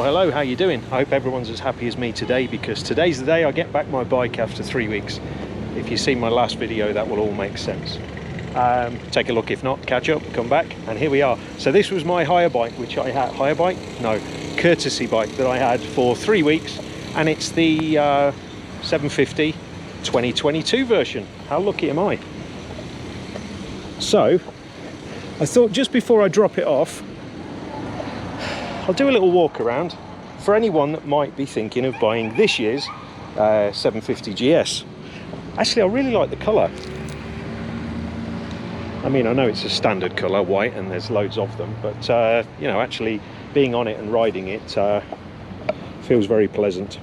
Well, hello, how you doing? I hope everyone's as happy as me today, because today's the day I get back my bike after 3 weeks. If you've seen my last video, that will all make sense. Take a look, if not, catch up, come back, and here we are. So this was my hire bike, which I had, courtesy bike that I had for 3 weeks, and it's the 750 2022 version. How lucky am I? So, I thought just before I drop it off, I'll do a little walk around for anyone that might be thinking of buying this year's 750 GS. Actually, I really like the colour. I mean, I know it's a standard colour, white, and there's loads of them, but you know, actually being on it and riding it feels very pleasant.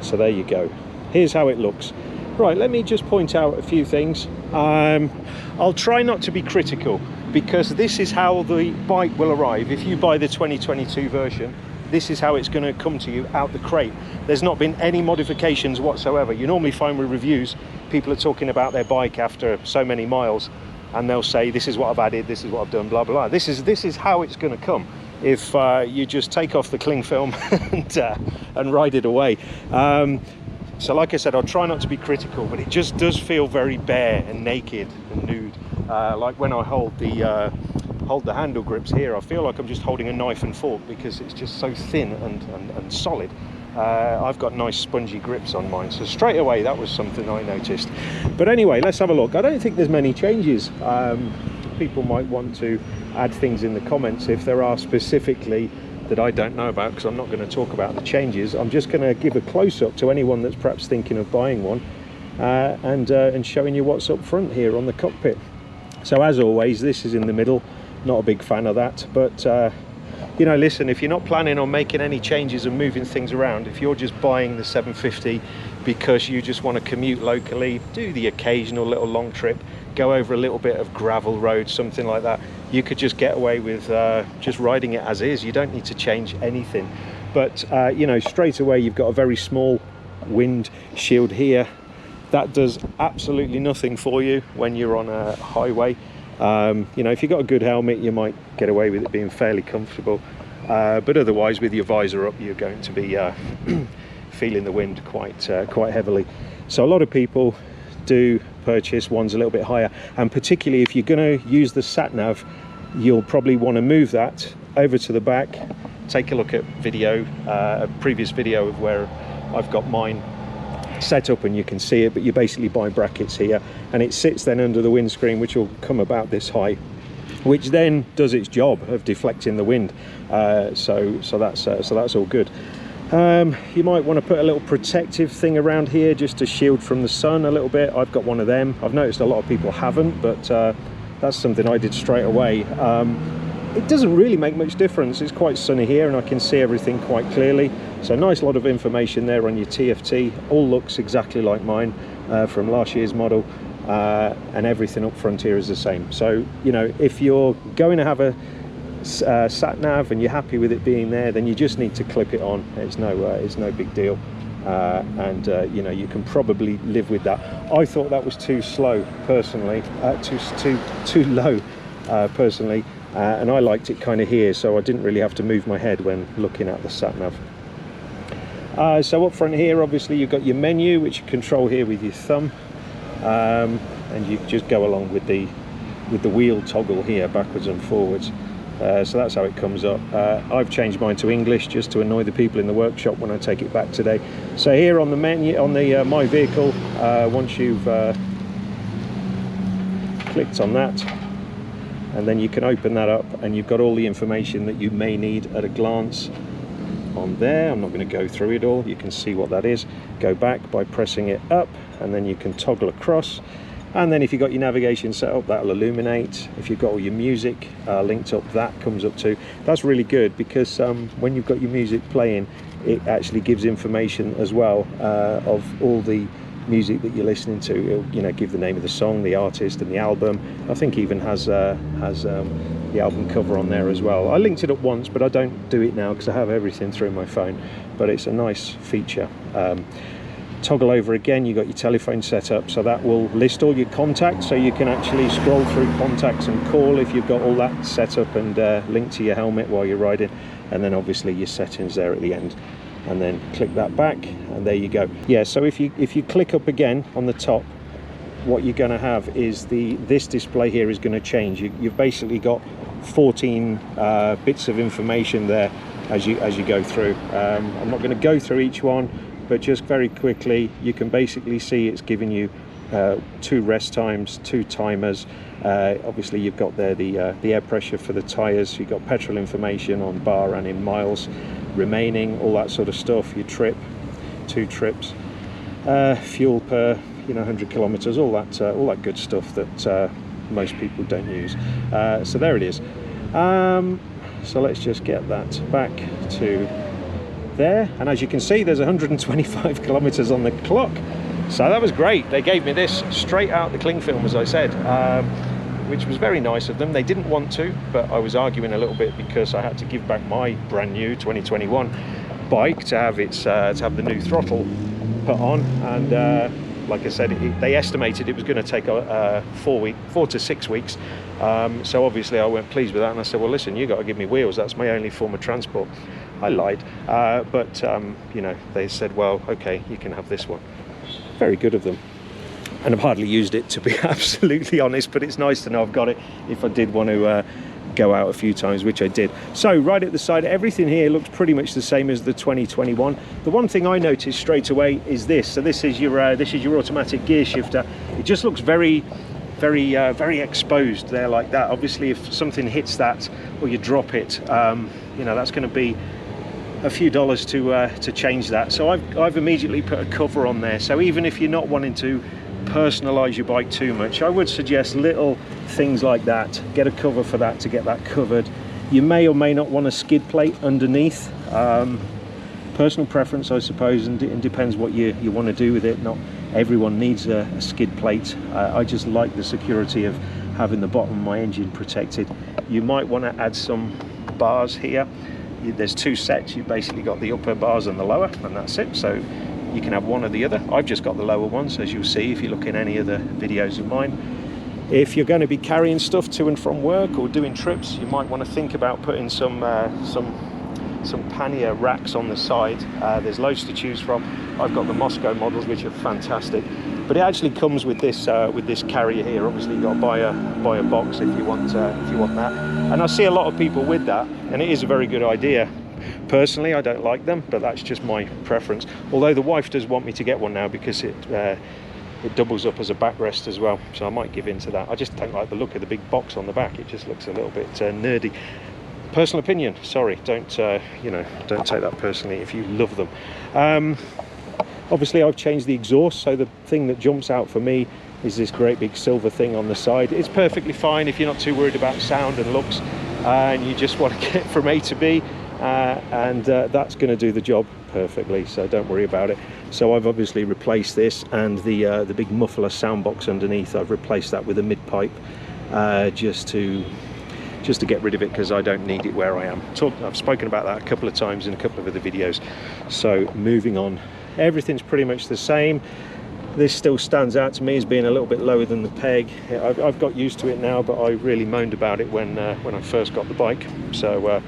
So there you go. Here's how it looks. Right, let me just point out a few things. I'll try not to be critical, because this is how the bike will arrive. If you buy the 2022 version, this is how it's going to come to you out the crate. There's not been any modifications whatsoever. You normally find with reviews, people are talking about their bike after so many miles, and they'll say, this is what I've added, this is what I've done, blah, blah, blah. This is how it's going to come if you just take off the cling film and ride it away. So like I said, I'll try not to be critical, but it just does feel very bare and naked and nude. Like when I hold the handle grips here, I feel like I'm just holding a knife and fork, because it's just so thin and solid. I've got nice spongy grips on mine, so straight away that was something I noticed. But anyway, let's have a look. I don't think there's many changes. People might want to add things in the comments if there are specifically that I don't know about, because I'm not going to talk about the changes. I'm just going to give a close-up to anyone that's perhaps thinking of buying one, and showing you what's up front here on the cockpit. So as always, this is in the middle. Not a big fan of that, but you know, listen, if you're not planning on making any changes and moving things around, if you're just buying the 750 because you just want to commute locally, do the occasional little long trip, go over a little bit of gravel road, something like that, you could just get away with just riding it as is. You don't need to change anything. But you know, straight away you've got a very small wind shield here. That does absolutely nothing for you when you're on a highway. You know, if you've got a good helmet, you might get away with it being fairly comfortable, but otherwise with your visor up, you're going to be feeling the wind quite heavily. So a lot of people do purchase ones a little bit higher, and particularly if you're going to use the sat nav, you'll probably want to move that over to the back. Take a look at a previous video of where I've got mine set up, and you can see it, but you basically buy brackets here, and it sits then under the windscreen, which will come about this high, which then does its job of deflecting the wind. So that's all good. You might want to put a little protective thing around here just to shield from the sun a little bit. I've got one of them. I've noticed a lot of people haven't, but that's something I did straight away. It doesn't really make much difference. It's quite sunny here and I can see everything quite clearly. So nice lot of information there on your TFT. All looks exactly like mine from last year's model, and everything up front here is the same. So, you know, if you're going to have a sat nav and you're happy with it being there, then you just need to clip it on. It's no big deal. And you know, you can probably live with that. I thought that was too slow personally, too low personally. And I liked it kind of here, so I didn't really have to move my head when looking at the sat-nav. So up front here, obviously you've got your menu, which you control here with your thumb, and you just go along with the wheel toggle here, backwards and forwards. So that's how it comes up. I've changed mine to English just to annoy the people in the workshop when I take it back today. So here on the menu, on the My Vehicle, once you've clicked on that, and then you can open that up, and you've got all the information that you may need at a glance on there. I'm not going to go through it all. You can see what that is. Go back by pressing it up, and then you can toggle across. And then if you've got your navigation set up, that'll illuminate. If you've got all your music linked up, that comes up too. That's really good, because when you've got your music playing, it actually gives information as well of all the music that you're listening to. It'll, you know, give the name of the song, the artist, and the album. I think even has the album cover on there as well. I linked it up once, but I don't do it now because I have everything through my phone. But it's a nice feature. Toggle over again, you've got your telephone set up, so that will list all your contacts, so you can actually scroll through contacts and call if you've got all that set up and linked to your helmet while you're riding. and then obviously your settings there at the end, and then click that back, and there you go. Yeah, so if you click up again on the top, what you're going to have is this display here is going to change. You've basically got 14 bits of information there as you go through. I'm not going to go through each one, but just very quickly, you can basically see it's giving you 2 rest times, 2 timers. Obviously you've got there the air pressure for the tires. You've got petrol information on bar and in miles remaining, all that sort of stuff. Your trip, 2 trips, fuel per 100 kilometers, all that good stuff that most people don't use. So there it is. So let's just get that back to there, and as you can see, there's 125 kilometers on the clock. So that was great. They gave me this straight out the cling film, as I said, which was very nice of them. They didn't want to, but I was arguing a little bit because I had to give back my brand new 2021 bike to have the new throttle put on, and like I said, they estimated it was going to take 4 to 6 weeks. So obviously I weren't pleased with that, and I said, well listen, you got to give me wheels, that's my only form of transport. I lied, but they said, well, okay, you can have this one. Very good of them. And I've hardly used it, to be absolutely honest, but it's nice to know I've got it if I did want to go out a few times, which I did. So right at the side, everything here looks pretty much the same as the 2021. The one thing I noticed straight away is this. So this is your automatic gear shifter. It just looks very exposed there like that. Obviously if something hits that or you drop it, that's going to be a few dollars to change that. So I've immediately put a cover on there. So even if you're not wanting to personalize your bike too much, I would suggest little things like that. Get a cover for that to get that covered. You may or may not want a skid plate underneath. Personal preference, I suppose, and it depends what you want to do with it. Not everyone needs a skid plate. I just like the security of having the bottom of my engine protected. You might want to add some bars here. There's 2 sets. You've basically got the upper bars and the lower, and that's it. So you can have one or the other. I've just got the lower ones, as you'll see if you look in any of the videos of mine. If you're going to be carrying stuff to and from work or doing trips, you might want to think about putting some pannier racks on the side. There's loads to choose from. I've got the Moscow models, which are fantastic, but it actually comes with this carrier here. Obviously you've got to buy a box if you want that, and I see a lot of people with that, and it is a very good idea. Personally, I don't like them, but that's just my preference. Although the wife does want me to get one now because it doubles up as a backrest as well, so I might give in to that. I just don't like the look of the big box on the back. It just looks a little bit nerdy. Personal opinion, sorry, don't take that personally if you love them. Obviously I've changed the exhaust, so the thing that jumps out for me is this great big silver thing on the side. It's perfectly fine if you're not too worried about sound and looks, and you just want to get from A to B, and that's going to do the job perfectly, so don't worry about it. So I've obviously replaced this, and the big muffler sound box underneath, I've replaced that with a mid pipe, just to get rid of it, because I don't need it where I am. I've spoken about that a couple of times in a couple of other videos. So moving on, everything's pretty much the same. This still stands out to me as being a little bit lower than the peg. I've got used to it now, but I really moaned about it when I first got the bike. So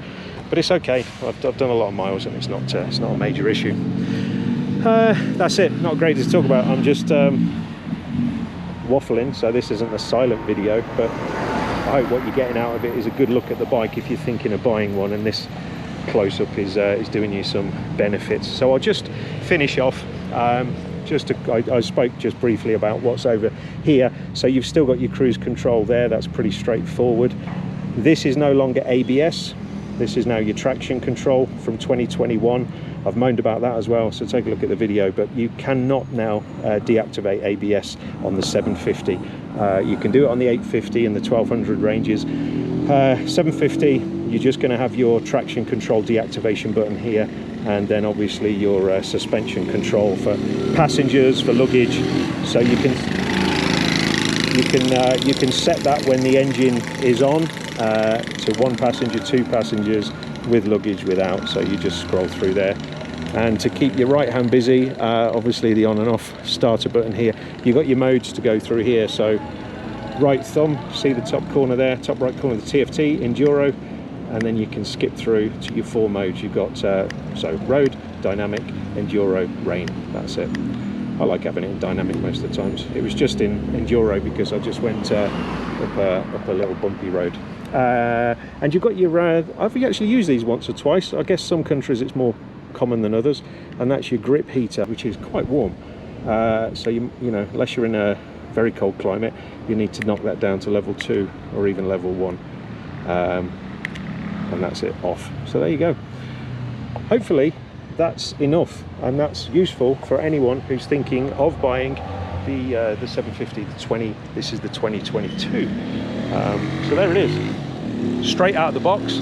but it's okay. I've done a lot of miles, and it's not a major issue. That's it. Not great to talk about. I'm just waffling, so this isn't a silent video, but I hope what you're getting out of it is a good look at the bike if you're thinking of buying one, and this close-up is doing you some benefits. So I'll just finish off. I spoke just briefly about what's over here. So you've still got your cruise control there. That's pretty straightforward. This is no longer ABS. This is now your traction control from 2021. I've moaned about that as well, so take a look at the video, but you cannot now deactivate ABS on the 750. You can do it on the 850 and the 1200 ranges. 750, you're just going to have your traction control deactivation button here, and then obviously your suspension control for passengers, for luggage. So you can set that when the engine is on to 1 passenger, 2 passengers, with luggage, without. So you just scroll through there. And to keep your right hand busy, obviously the on and off starter button here. You've got your modes to go through here. So right thumb, see the top corner there, top right corner of the TFT, Enduro. and then you can skip through to your 4 modes. You've got so road, dynamic, enduro, rain. That's it. I like having it in dynamic most of the times. It was just in enduro because I just went up a little bumpy road. And you've got your I've actually used these once or twice. I guess some countries it's more common than others, and that's your grip heater, which is quite warm. So you know, unless you're in a very cold climate, you need to knock that down to level 2 or even level 1, and that's it, off. So there you go. Hopefully that's enough, and that's useful for anyone who's thinking of buying the 750, the 20. This is the 2022. So there it is, straight out of the box.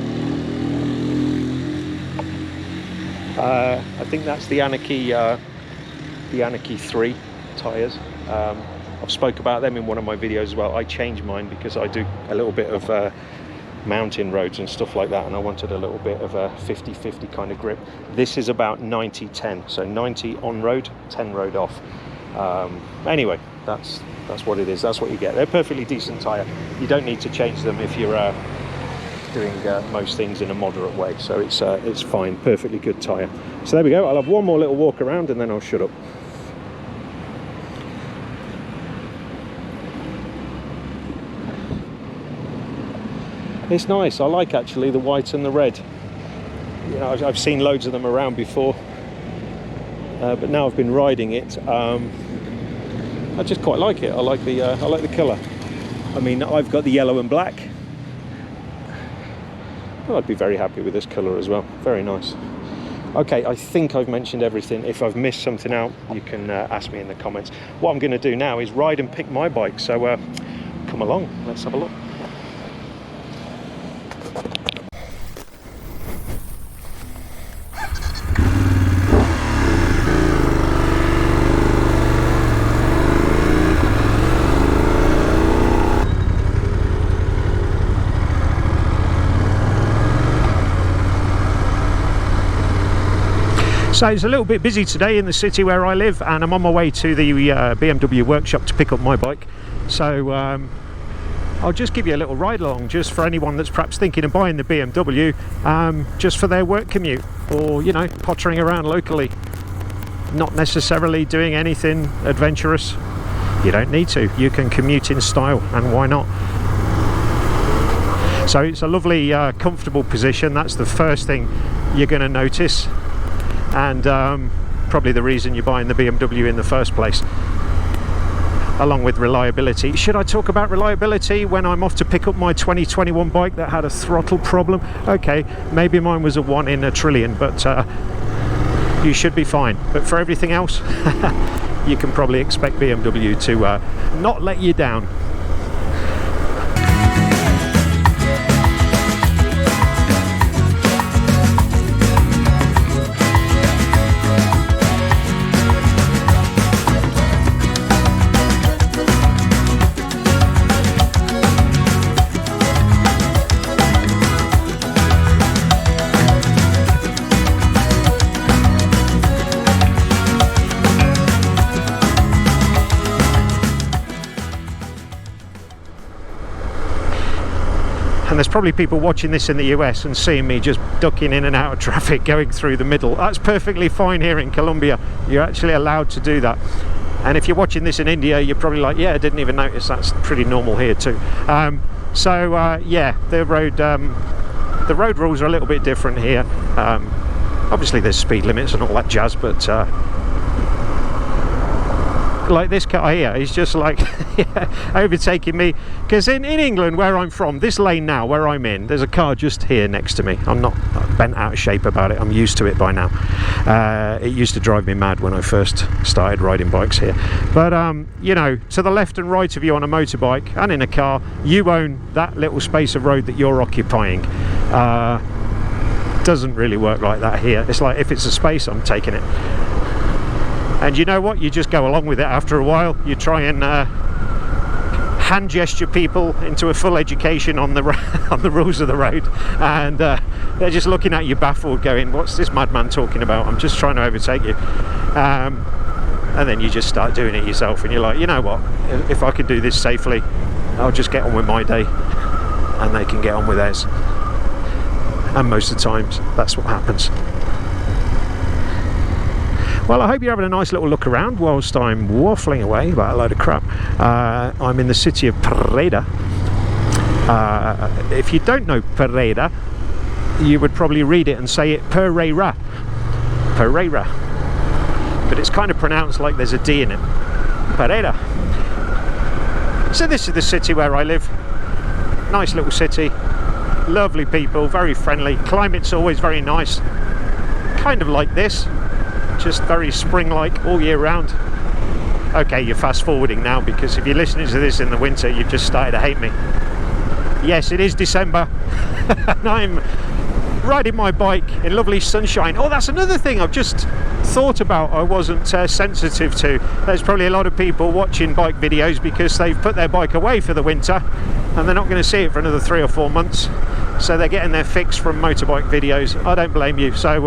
I think that's the Anarchy 3 tyres. I've spoke about them in one of my videos as well. I changed mine because I do a little bit of mountain roads and stuff like that, and I wanted a little bit of a 50-50 kind of grip. This is about 90-10, so 90 on road, 10 road off. Anyway, that's what it is. That's what you get. They're perfectly decent tyre. You don't need to change them if you're doing most things in a moderate way, so it's fine. Perfectly good tyre. So there we go. I'll have one more little walk around and then I'll shut up. It's nice. I like actually the white and the red. You know, I've seen loads of them around before, but now I've been riding it. I just quite like it. I like the colour. I mean, I've got the yellow and black. Well, I'd be very happy with this colour as well. Very nice. Okay, I think I've mentioned everything. If I've missed something out, you can ask me in the comments. What I'm going to do now is ride and pick my bike. So come along. Let's have a look. So it's a little bit busy today in the city where I live, and I'm on my way to the BMW workshop to pick up my bike. So I'll just give you a little ride along, just for anyone that's perhaps thinking of buying the BMW, just for their work commute, or, you know, pottering around locally, not necessarily doing anything adventurous. You don't need to. You can commute in style, and why not? So it's a lovely comfortable position. That's the first thing you're going to notice, and probably the reason you're buying the BMW in the first place, along with reliability. Should I talk about reliability when I'm off to pick up my 2021 bike that had a throttle problem? Okay, maybe mine was a 1 in a trillion, but you should be fine. But for everything else, you can probably expect BMW to not let you down. And there's probably people watching this in the US and seeing me just ducking in and out of traffic, going through the middle. That's perfectly fine here in Colombia. You're actually allowed to do that. And if you're watching this in India, you're probably like, yeah, I didn't even notice. That's pretty normal here too. Yeah, the road rules are a little bit different here. Obviously there's speed limits and all that jazz, but like this car here is just like overtaking me, because in England, where I'm from, this lane now where I'm in, there's a car just here next to me. I'm not bent out of shape about it. I'm used to it by now. It used to drive me mad when I first started riding bikes here, but you know, to the left and right of you on a motorbike and in a car, you own that little space of road that you're occupying. Doesn't really work like that here. It's like, if it's a space, I'm taking it. And you know what? You just go along with it after a while. You try and hand gesture people into a full education on the on the rules of the road, and they're just looking at you baffled, going, "What's this madman talking about? I'm just trying to overtake you." And then you just start doing it yourself, and you're like, you know what? If I can do this safely, I'll just get on with my day, and they can get on with theirs. and most of the times that's what happens. Well, I hope you're having a nice little look around whilst I'm waffling away about a load of crap. I'm in the city of Pereira. If you don't know Pereira, you would probably read it and say it Pereira. Pereira. But it's kind of pronounced like there's a D in it. Pereira. So this is the city where I live. Nice little city. Lovely people, very friendly. Climate's always very nice. Kind of like this. Just very spring-like all year round. Okay, you're fast forwarding now, because if you're listening to this in the winter, you've just started to hate me. Yes, it is December and I'm riding my bike in lovely sunshine. Oh, that's another thing I've just thought about I wasn't sensitive to. There's probably a lot of people watching bike videos because they've put their bike away for the winter and they're not going to see it for another 3 or 4 months, so they're getting their fix from motorbike videos. I don't blame you. So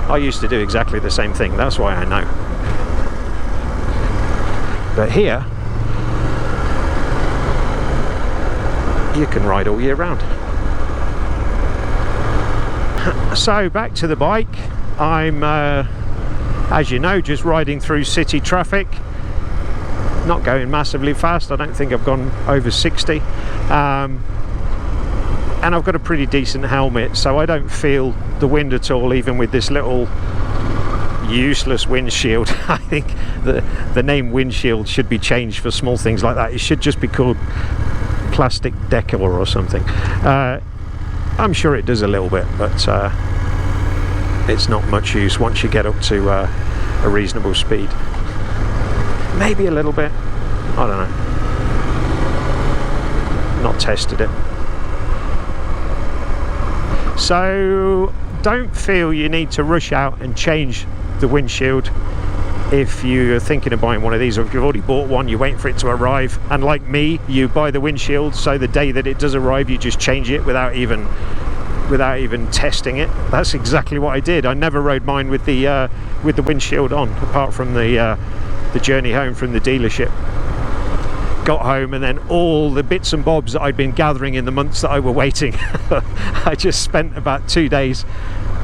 I used to do exactly the same thing, that's why I know. But here you can ride all year round. So back to the bike. I'm as you know, just riding through city traffic, not going massively fast. I don't think I've gone over 60, and I've got a pretty decent helmet, so I don't feel the wind at all, even with this little useless windshield. I think the name windshield should be changed for small things like that. It should just be called plastic decor or something. I'm sure it does a little bit, but it's not much use once you get up to a reasonable speed. Maybe a little bit, I don't know, not tested it. So don't feel you need to rush out and change the windshield if you're thinking of buying one of these, or if you've already bought one, you're waiting for it to arrive, and like me, you buy the windshield so the day that it does arrive you just change it without even testing it. That's exactly what I did. I never rode mine with the windshield on, apart from the journey home from the dealership. Got home and then all the bits and bobs that I'd been gathering in the months that I were waiting, I just spent about 2 days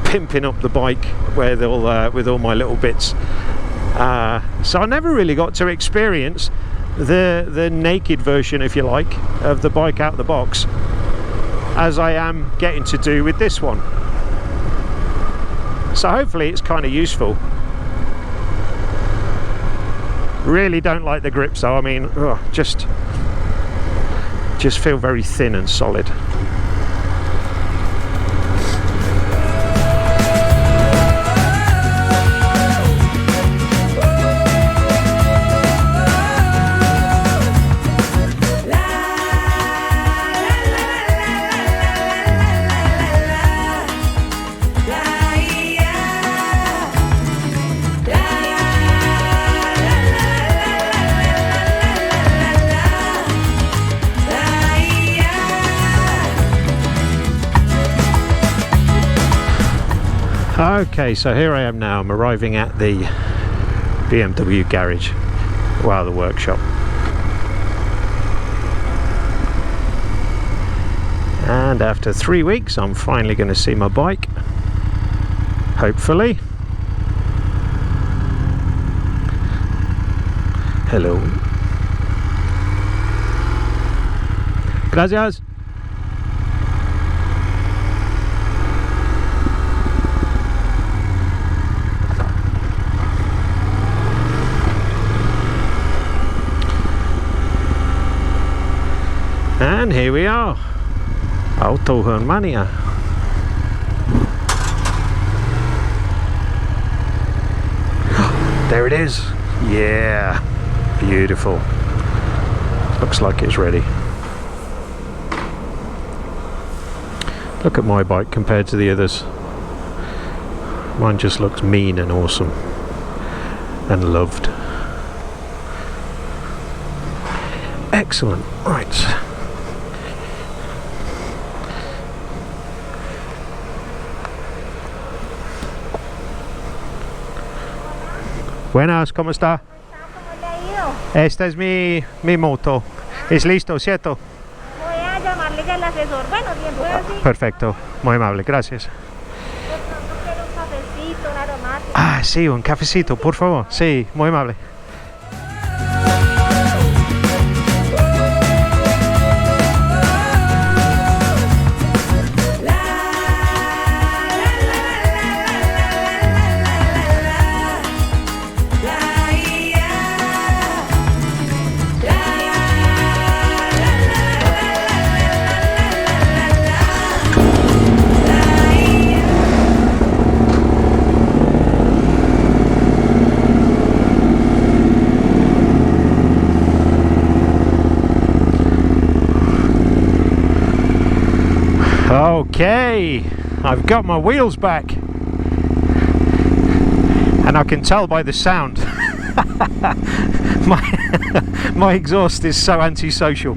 pimping up the bike with all my little bits. So I never really got to experience the naked version, if you like, of the bike out the box, as I am getting to do with this one. So hopefully it's kind of useful. Really don't like the grips though. I mean, just feel very thin and solid. Okay, so here I am now. I'm arriving at the BMW garage, well, the workshop. And after 3 weeks, I'm finally going to see my bike, hopefully. Hello. Gracias. And here we are, Autohornmania. There it is. Yeah, beautiful. Looks like it's ready. Look at my bike compared to the others. Mine just looks mean and awesome and loved. Excellent. Right. Buenas, ¿cómo está? ¿Cómo le ha ido? Esta es mi moto. ¿Es listo, cierto? Voy a llamarle ya a la asesor. Bueno, bien, pues así. Perfecto, muy amable, gracias. De pronto quiero un cafecito, un aromático. Ah, sí, un cafecito, por favor. Sí, muy amable. Okay, I've got my wheels back, and I can tell by the sound. my exhaust is so antisocial.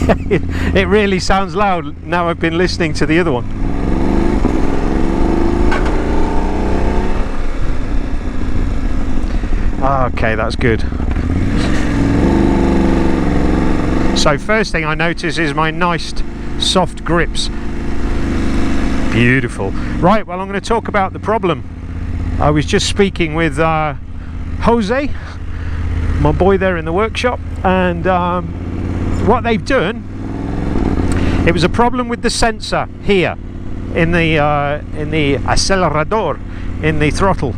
It really sounds loud now I've been listening to the other one. Okay, that's good. So first thing I notice is my nice soft grips. Beautiful. Right, well, I'm going to talk about the problem. I was just speaking with Jose, my boy there in the workshop, and what they've done, it was a problem with the sensor here in the acelerador, in the throttle.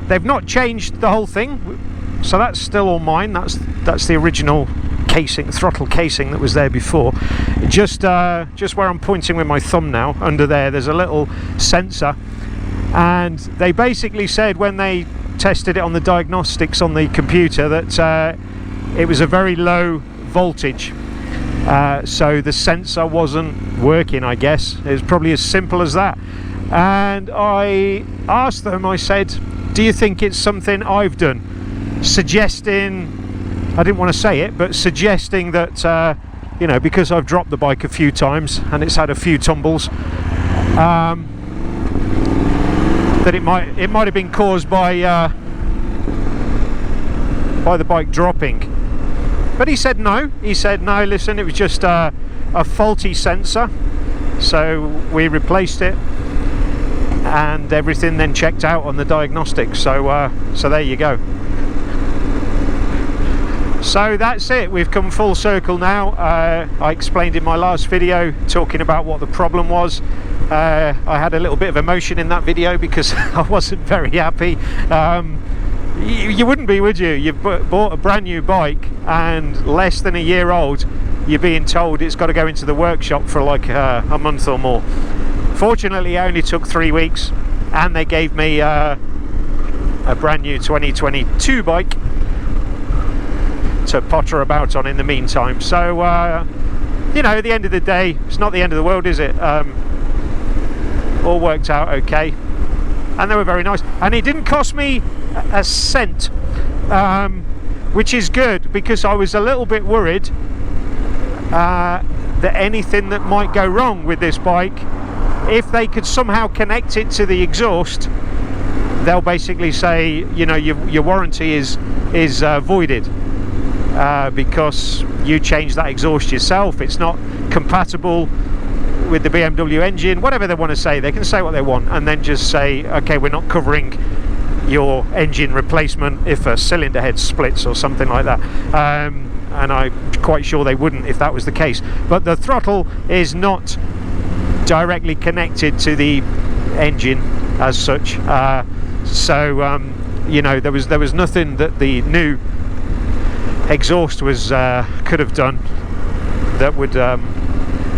They've not changed the whole thing, so that's still all mine. That's the original casing, throttle casing that was there before. Just where I'm pointing with my thumb now, under there's a little sensor, and they basically said when they tested it on the diagnostics on the computer that it was a very low voltage, so the sensor wasn't working, I guess. It was probably as simple as that. And I asked them, I said, do you think it's something I've done? Suggesting, I didn't want to say it, but suggesting that you know, because I've dropped the bike a few times and it's had a few tumbles, that it might have been caused by the bike dropping. But he said no. He said no. Listen, it was just a faulty sensor, so we replaced it, and everything then checked out on the diagnostics. So there you go. So that's it, we've come full circle now. I explained in my last video, talking about what the problem was. I had a little bit of emotion in that video because I wasn't very happy. You wouldn't be, would you? You've bought a brand new bike and less than a year old, you're being told it's got to go into the workshop for like a month or more. Fortunately, it only took 3 weeks, and they gave me a brand new 2022 bike to potter about on in the meantime. So you know, at the end of the day, it's not the end of the world, is it? All worked out okay, and they were very nice, and it didn't cost me a cent, which is good, because I was a little bit worried that anything that might go wrong with this bike, if they could somehow connect it to the exhaust, they'll basically say, you know, your warranty is voided. Because you changed that exhaust yourself, it's not compatible with the BMW engine, whatever they want to say. They can say what they want and then just say, okay, we're not covering your engine replacement if a cylinder head splits or something like that. And I'm quite sure they wouldn't if that was the case. But the throttle is not directly connected to the engine as such, so you know, there was nothing that the new exhaust was could have done that would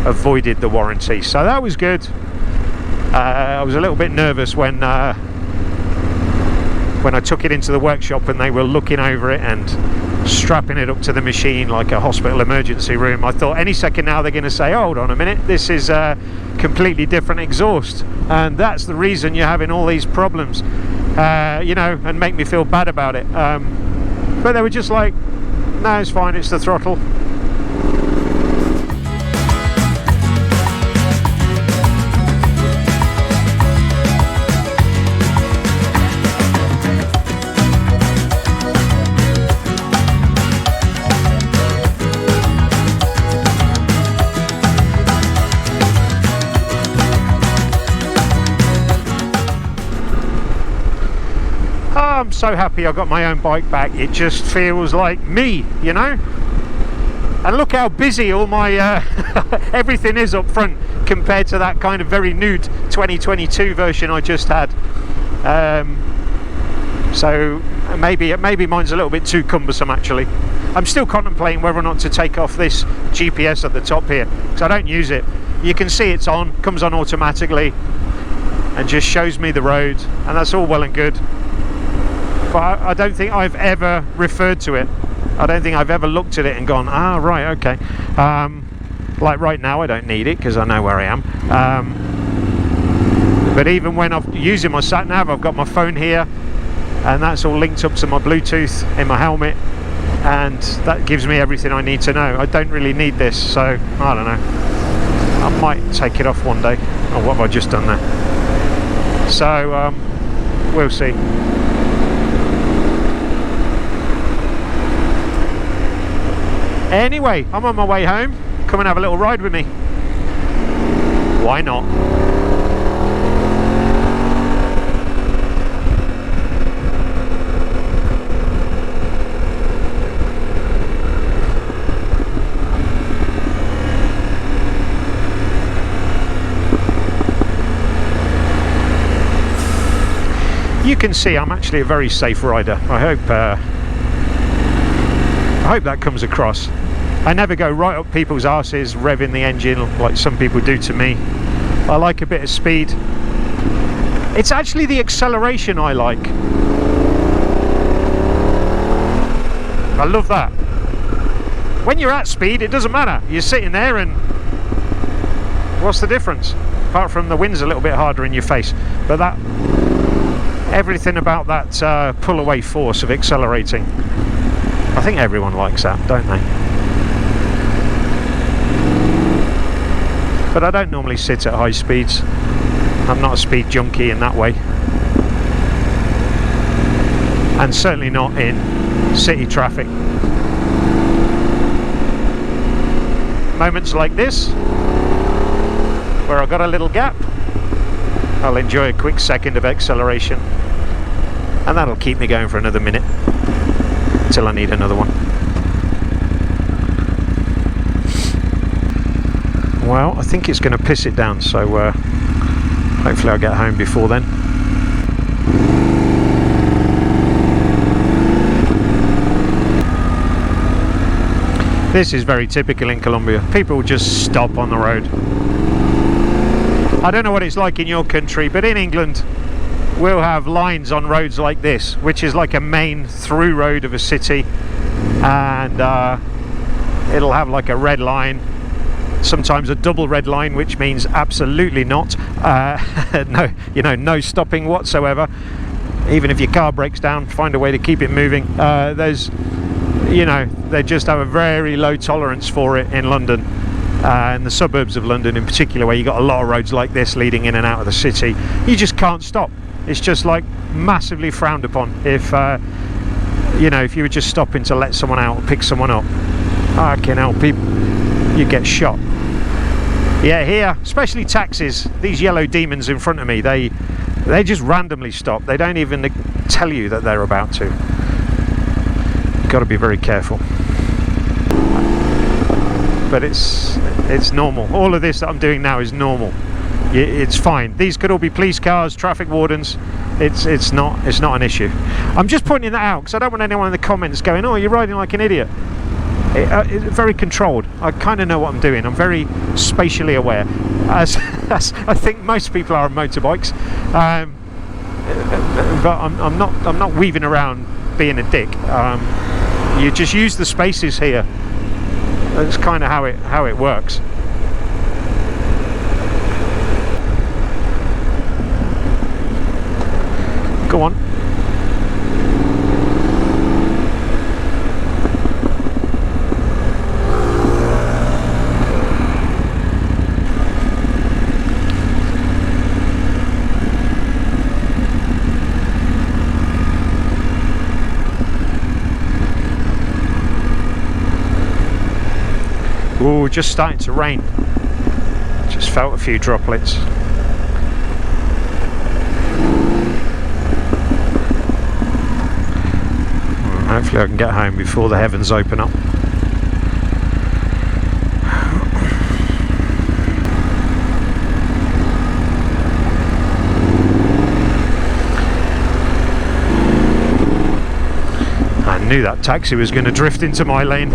avoided the warranty. So that was good. I was a little bit nervous when I took it into the workshop and they were looking over it and strapping it up to the machine like a hospital emergency room. I thought any second now they're going to say, oh, hold on a minute, this is a completely different exhaust, and that's the reason you're having all these problems, you know, and make me feel bad about it. But they were just like, no, it's fine, it's the throttle. I'm so happy I got my own bike back. It just feels like me, you know. And look how busy all my everything is up front compared to that kind of very nude 2022 version I just had. So maybe mine's a little bit too cumbersome actually. I'm still contemplating whether or not to take off this GPS at the top here, because I don't use it. You can see it's on, comes on automatically and just shows me the road, and that's all well and good. But I don't think I've ever referred to it. I don't think I've ever looked at it and gone, ah, right, okay. Like right now I don't need it because I know where I am. But even when I'm using my sat nav, I've got my phone here, and that's all linked up to my Bluetooth in my helmet, and that gives me everything I need to know. I don't really need this, so I don't know. I might take it off one day. Oh, what have I just done there? So we'll see. Anyway, I'm on my way home. Come and have a little ride with me. Why not? You can see I'm actually a very safe rider. I hope that comes across. I never go right up people's arses revving the engine like some people do to me. I like a bit of speed. It's actually the acceleration I like. I love that. When you're at speed, it doesn't matter. You're sitting there and what's the difference? Apart from the wind's a little bit harder in your face. But that, everything about that pull away force of accelerating, I think everyone likes that, don't they? But I don't normally sit at high speeds. I'm not a speed junkie in that way. And certainly not in city traffic. Moments like this, where I've got a little gap, I'll enjoy a quick second of acceleration, and that'll keep me going for another minute till I need another one. Well, I think it's going to piss it down, so hopefully I'll get home before then. This is very typical in Colombia. People just stop on the road. I don't know what it's like in your country, but in England we'll have lines on roads like this, which is like a main through road of a city, and it'll have like a red line, sometimes a double red line, which means absolutely not. No, you know, no stopping whatsoever. Even if your car breaks down, find a way to keep it moving. There's, you know, they just have a very low tolerance for it in London, in the suburbs of London in particular, where you got a lot of roads like this leading in and out of the city. You just can't stop. It's just like massively frowned upon. If you know, if you were just stopping to let someone out or pick someone up, fucking hell, people, you get shot. Yeah, here, especially taxis, these yellow demons in front of me, they just randomly stop. They don't even tell you that they're about to. You've got to be very careful. But it's normal. All of this that I'm doing now is normal. It's fine. These could all be police cars, traffic wardens. It's not an issue. I'm just pointing that out because I don't want anyone in the comments going, "Oh, you're riding like an idiot." It's very controlled. I kind of know what I'm doing. I'm very spatially aware, as I think most people are on motorbikes. But I'm not weaving around being a dick. You just use the spaces here. That's kind of how it works. Go on. Ooh, just starting to rain. Just felt a few droplets. Hopefully I can get home before the heavens open up. I knew that taxi was going to drift into my lane.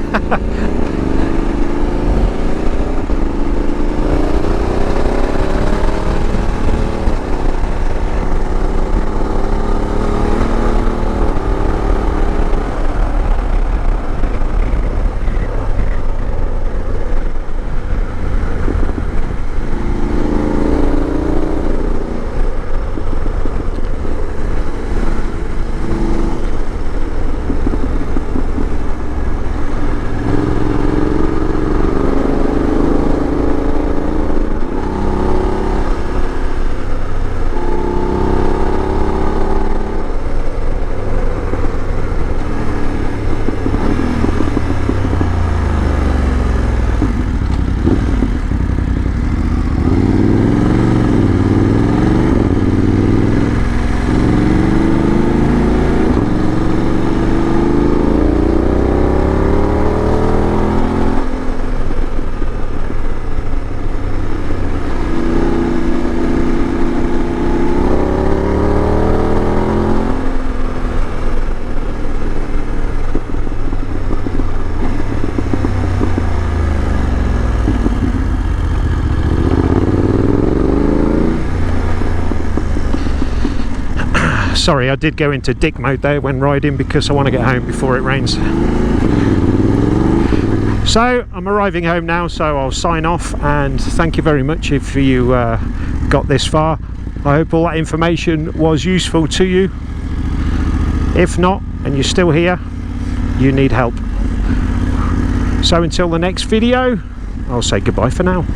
Sorry, I did go into dick mode there when riding because I want to get home before it rains. So I'm arriving home now, so I'll sign off, and thank you very much if you got this far. I hope all that information was useful to you. If not, and you're still here, you need help. So until the next video, I'll say goodbye for now.